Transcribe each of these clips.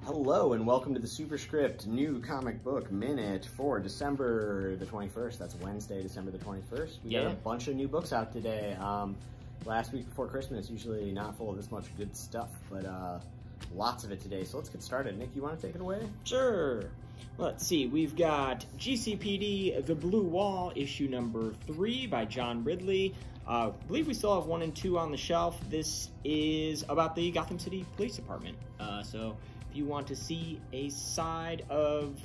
Hello and welcome to the Superscript New Comic Book Minute for December the 21st. That's Wednesday, December the 21st. We got a bunch of new books out today. Last week before Christmas, usually not full of this much good stuff, but lots of it today. So let's get started. Nick, you want to take it away? Sure. Let's see. We've got GCPD The Blue Wall, issue number 3 by John Ridley. I believe we still have 1 and 2 on the shelf. This is about the Gotham City Police Department. So if you want to see a side of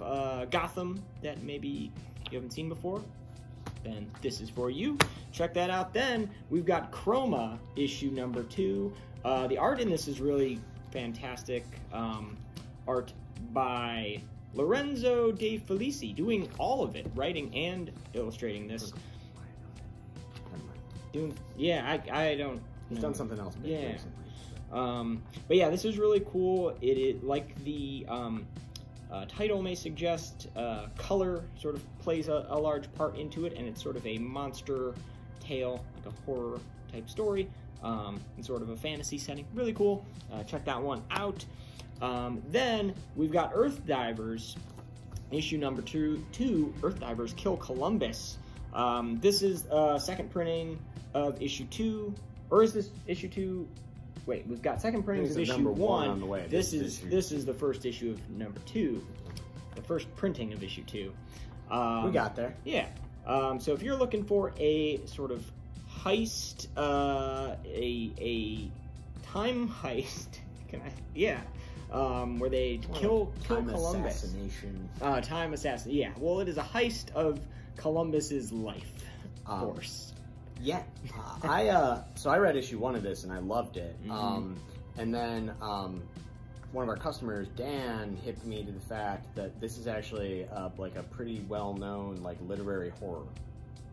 Gotham that maybe you haven't seen before, then this is for you. Check that out. Then we've got Chroma, issue number 2. The art in this is really fantastic. Art by Lorenzo De Felici, doing all of it, writing and illustrating this. I don't know. He's done something else big recently. But yeah, this is really cool. It like the title may suggest, color sort of plays a large part into it, and it's sort of a monster tale, like a horror type story, in sort of a fantasy setting. Really cool. Check that one out. Then we've got Earth Divers, issue number 2, Earth Divers Kill Columbus. This is second printing of issue 2, or is this issue 2? Wait, we've got second printing of issue 1 on the way. This is the first issue of number 2, the first printing of issue 2. We got there. Yeah. So if you're looking for a sort of heist, a time heist, where they kill Columbus. Assassination. Time assassination. Yeah. Well, it is a heist of Columbus's life force. Yeah, so I read issue 1 of this and I loved it. And then one of our customers, Dan, hipped me to the fact that this is actually like a pretty well-known like literary horror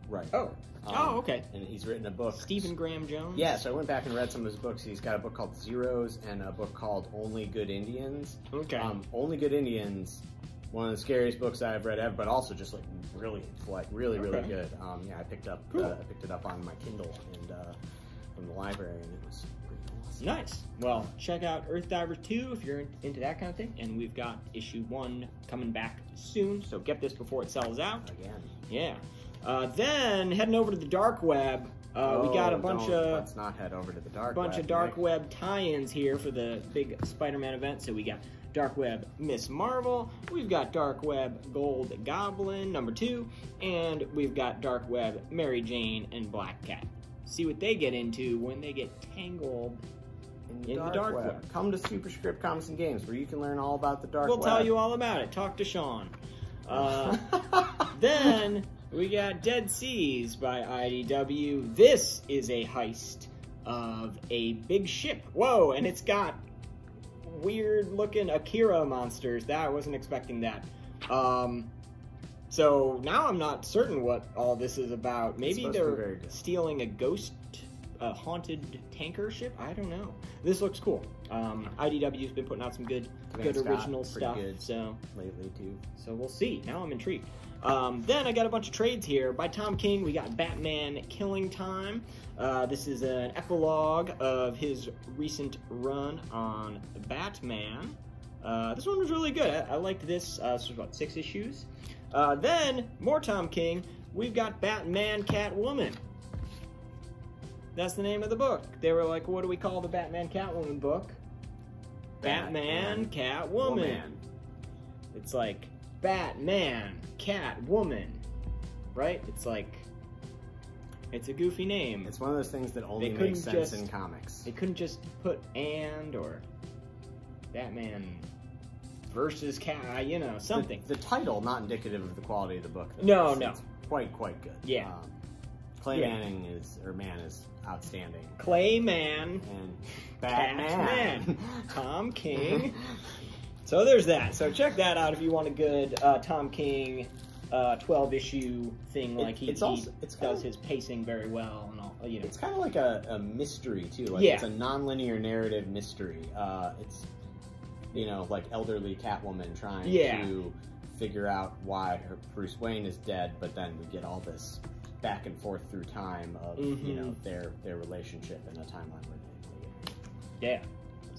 writer. Okay. And he's written a book. Stephen Graham Jones. Yeah, so I went back and read some of his books. He's got a book called Zeros and a book called Only Good Indians. Okay. Only Good Indians, one of the scariest books I've read ever, but also just like brilliant, like really good. Yeah, I picked it up on my Kindle and from the library, and it was pretty awesome. Nice. Well, check out Earth Divers 2 if you're into that kind of thing, and we've got issue 1 coming back soon, so get this before it sells out. Again. Yeah. Then heading over to the dark web. We got a bunch of. Let's not head over to the dark web. Bunch of dark web tie-ins here for the big Spider-Man event. So we got Dark Web Miss Marvel, we've got Dark Web Gold Goblin number 2, and we've got Dark Web Mary Jane and Black Cat. See what they get into when they get tangled in the dark web. Come to Superscript Comics and Games where you can learn all about the dark web. We'll tell you all about it. Talk to Sean. Then we got Dead Seas by IDW. This is a heist of a big ship. Whoa, and it's got weird looking Akira monsters. I wasn't expecting that. So now I'm not certain what all this is about. Maybe they're stealing a ghost, haunted tanker ship? I don't know. This looks cool. IDW's been putting out some good original stuff. So lately too. So we'll see. Now I'm intrigued. Then I got a bunch of trades here. By Tom King, we got Batman Killing Time. This is an epilogue of his recent run on Batman. This one was really good. I liked this. This was about 6 issues. Then, more Tom King, we've got Batman Catwoman. That's the name of the book. They were like, what do we call the Batman Catwoman book? Batman Catwoman. It's like Batman Catwoman, right? It's like, it's a goofy name. It's one of those things that only makes sense in comics. They couldn't just put or Batman versus Cat, something. The title not indicative of the quality of the book. No. It's quite good. Yeah. Man is outstanding. Clayman and Batman. Tom King. So there's that. So check that out if you want a good Tom King 12-issue thing. He does his pacing very well and all. It's kind of like a mystery too. It's a non-linear narrative mystery. It's like elderly Catwoman trying to figure out why her Bruce Wayne is dead, but then we get all this back and forth through time of their relationship in a timeline where they. Yeah.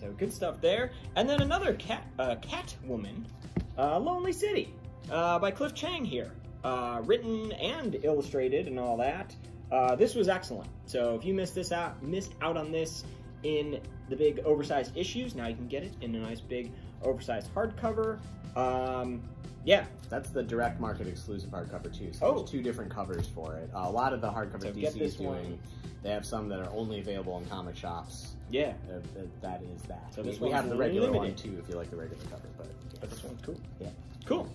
So good stuff there. And then another Catwoman, Lonely City, by Cliff Chiang here. Written and illustrated and all that. This was excellent. So if you missed out on this in the big oversized issues, now you can get it in a nice big oversized hardcover. Yeah. That's the direct market exclusive hardcover too. So there's 2 different covers for it. A lot of the hardcovers DC is doing, they have some that are only available in comic shops. Yeah. That is that. So we have the regular one too if you like the regular cover. But this one's cool. Yeah. Cool.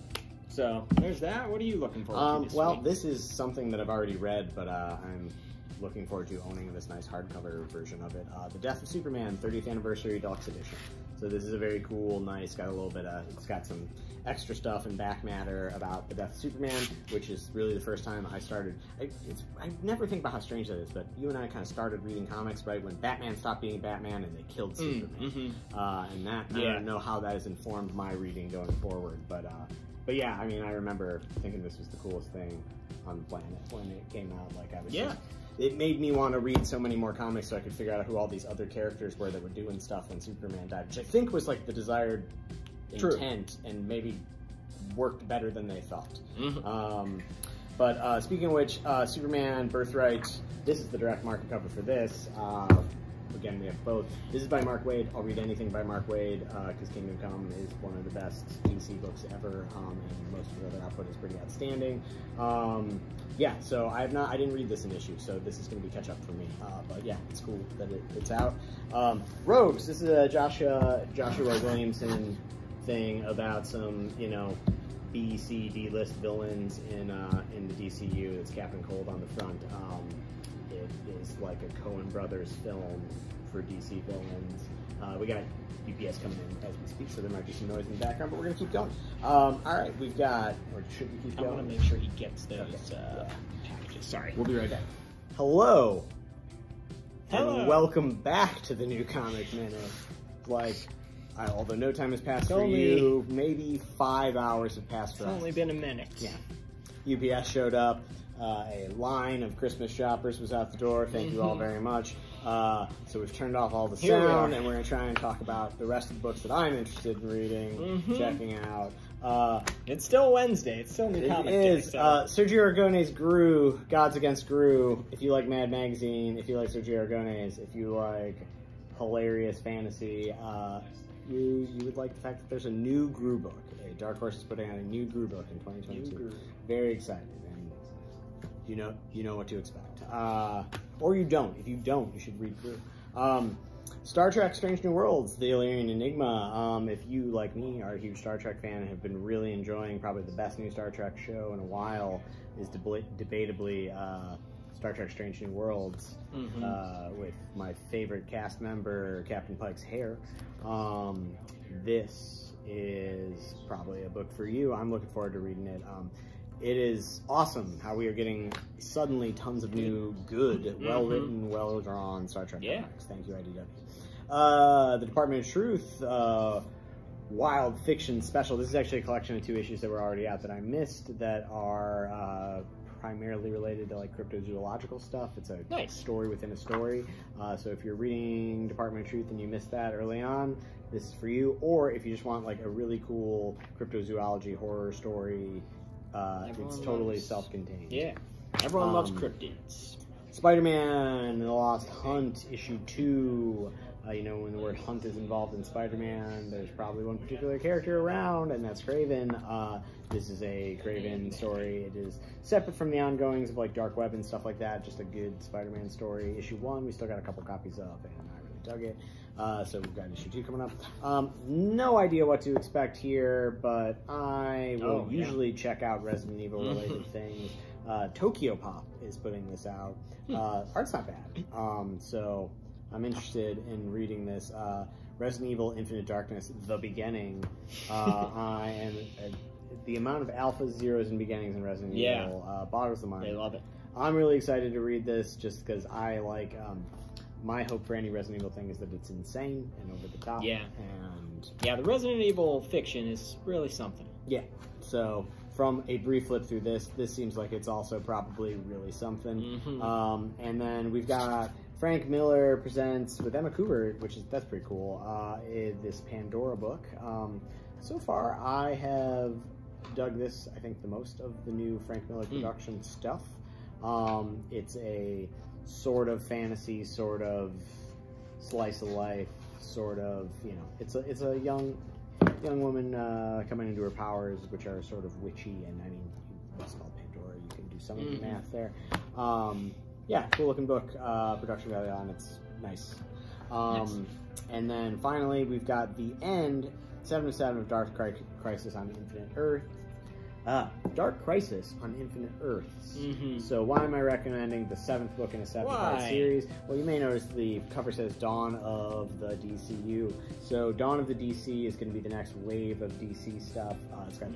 So there's that. What are you looking forward to this week? This is something that I've already read, but I'm looking forward to owning this nice hardcover version of it. The Death of Superman 30th Anniversary Deluxe Edition. So this is a very cool, nice, got a little bit of, it's got some extra stuff and back matter about the Death of Superman, which is really the first time I started, I never think about how strange that is, but you and I kind of started reading comics right when Batman stopped being Batman and they killed Superman. And that, I don't know how that has informed my reading going forward, but yeah, I mean, I remember thinking this was the coolest thing on the planet when it came out. Like, I was just, it made me want to read so many more comics so I could figure out who all these other characters were that were doing stuff when Superman died, which I think was like the desired intent and maybe worked better than they thought. But speaking of which, Superman Birthright, this is the direct market cover for this. Again, we have both. This is by Mark Waid. I'll read anything by Mark Waid because Kingdom Come is one of the best DC books ever, and most of the other output is pretty outstanding. Yeah, so I didn't read this in issue, so this is going to be catch up for me. But yeah, it's cool that it's out. Rogues. This is a Joshua Williamson thing about some, you know, B, C, D list villains in the DCU. It's Captain Cold on the front. It is like a Coen Brothers film for DC villains. We got UPS coming in as we speak, so there might be some noise in the background, but we're going to keep going. All right, we've got, or should we keep going? I want to make sure he gets those packages. Sorry. We'll be right back. Hello. Hello. And welcome back to the New Comic Minute. Like, although no time has passed for you, maybe 5 hours have passed for us. It's only been a minute. Yeah. UPS showed up. A line of Christmas shoppers was out the door. Thank you all very much. So we've turned off all the sound, and we're going to try and talk about the rest of the books that I'm interested in reading, checking out. It's still Wednesday. It's still New Comic Day. It is. Sergio Aragonés Gru, Gods Against Gru. If you like Mad Magazine, if you like Sergio Aragonés, if you like hilarious fantasy, you would like the fact that there's a new Gru book. Dark Horse is putting out a new Gru book in 2022. Very excited. You know what to expect. Or you don't. If you don't, you should read through. Star Trek Strange New Worlds, The Illyrian Enigma. If you, like me, are a huge Star Trek fan and have been really enjoying probably the best new Star Trek show in a while, is debatably Star Trek Strange New Worlds, with my favorite cast member, Captain Pike's hair. This is probably a book for you. I'm looking forward to reading it. It is awesome how we are getting suddenly tons of new, good, well-written, well-drawn Star Trek comics. Thank you, IDW. The Department of Truth, Wild Fiction Special. This is actually a collection of 2 issues that were already out that I missed that are primarily related to like cryptozoological stuff. It's a story within a story. So if you're reading Department of Truth and you missed that early on, this is for you. Or if you just want like a really cool cryptozoology horror story, it's totally self-contained. Yeah. Everyone loves cryptids. Spider-Man, The Lost Hunt, issue 2. You know, when the word hunt is involved in Spider-Man, there's probably one particular character around, and that's Kraven. This is a Kraven story. It is separate from the ongoings of like Dark Web and stuff like that. Just a good Spider-Man story. Issue 1, we still got a couple copies of, and I really dug it. So we've got issue 2 coming up. No idea what to expect here, but I will usually check out Resident Evil related things. Tokyo Pop is putting this out. Art's not bad. So I'm interested in reading this. Resident Evil Infinite Darkness, The Beginning. The amount of alphas, zeros, and beginnings in Resident Evil boggles the mind. They love it. I'm really excited to read this just because I like... my hope for any Resident Evil thing is that it's insane and over the top. Yeah. And yeah, the Resident Evil fiction is really something. Yeah. So from a brief flip through this seems like it's also probably really something. And then we've got Frank Miller presents with Emma Cooper, that's pretty cool. This Pandora book. So far, I have dug this. I think the most of the new Frank Miller production stuff. It's a sort of fantasy, sort of slice of life, sort of, it's a young woman coming into her powers, which are sort of witchy, and I mean, it's called Pandora. You can do some of the math there. Yeah, cool looking book. Production value on it's nice. Nice. And then finally, we've got the end 7 of 7 of Dark Crisis on Infinite Earth. Dark Crisis on Infinite Earths. So why am I recommending the 7th book in a 7-part series? Well, you may notice the cover says Dawn of the DCU. So Dawn of the DC is going to be the next wave of DC stuff. It's got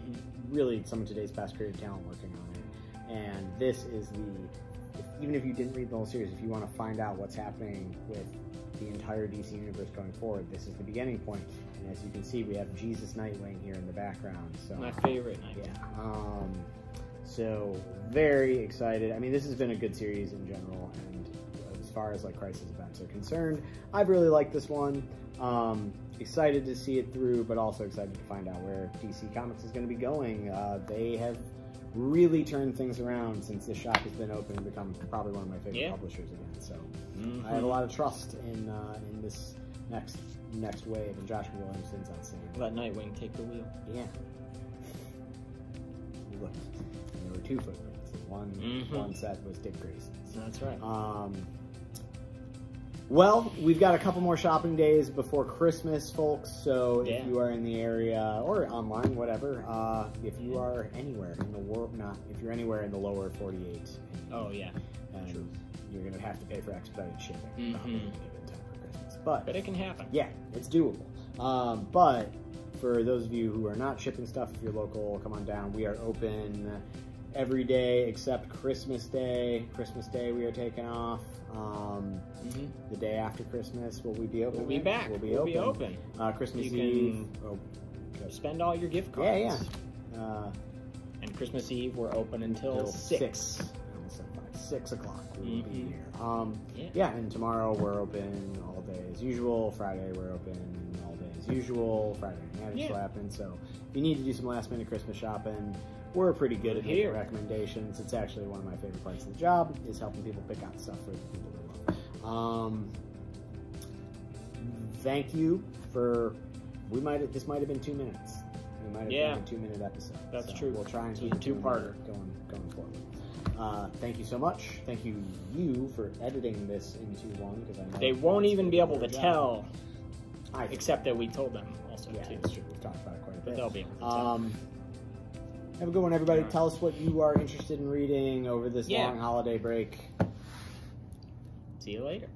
really some of today's best creative talent working on it. And this is even if you didn't read the whole series, if you want to find out what's happening with the entire DC universe going forward, this is the beginning point. And as you can see, we have Jesus Nightwing here in the background. So my favorite Nightwing. Yeah. So very excited. I mean, this has been a good series in general, and as far as like Crisis events are concerned, I've really liked this one. Excited to see it through, but also excited to find out where DC Comics is going to be going. They have really turned things around since the shop has been open and become probably one of my favorite publishers again. So I have a lot of trust in this next wave, and Josh Williamson's outstanding. Let Nightwing take the wheel. Yeah. Look, there were 2 footprints. One set was Dick Grayson's. That's right. Well, we've got a couple more shopping days before Christmas, folks, so if you are in the area, or online, whatever, if you are anywhere in the world, if you're anywhere in the lower 48, and you're going to have to pay for expedited shipping. Probably in time for Christmas. But it can happen. Yeah, it's doable. But for those of you who are not shipping stuff, if you're local, come on down. We are open every day except Christmas Day. Christmas Day we are taking off. The day after Christmas, will we be open? We'll be back. We'll be open. Christmas Eve. Spend all your gift cards. Yeah. And Christmas Eve, we're open until 6. 6 o'clock. We will be here. And tomorrow we're open all day as usual. Friday we're open all day as usual. Friday night slapping. So if you need to do some last minute Christmas shopping, we're pretty good at making recommendations. It's actually one of my favorite parts of the job, is helping people pick out stuff for the people they love. Thank you for, this might have been 2 minutes. We might have been a 2-minute episode. That's true. We'll try and keep it 2-parter going forward. Thank you so much. Thank you for editing this into one, because I know they won't even be able to tell, except that we told them also too. That's true. We've talked about it quite a bit. But they'll be able to tell. Have a good one, everybody. Tell us what you are interested in reading over this long holiday break. See you later.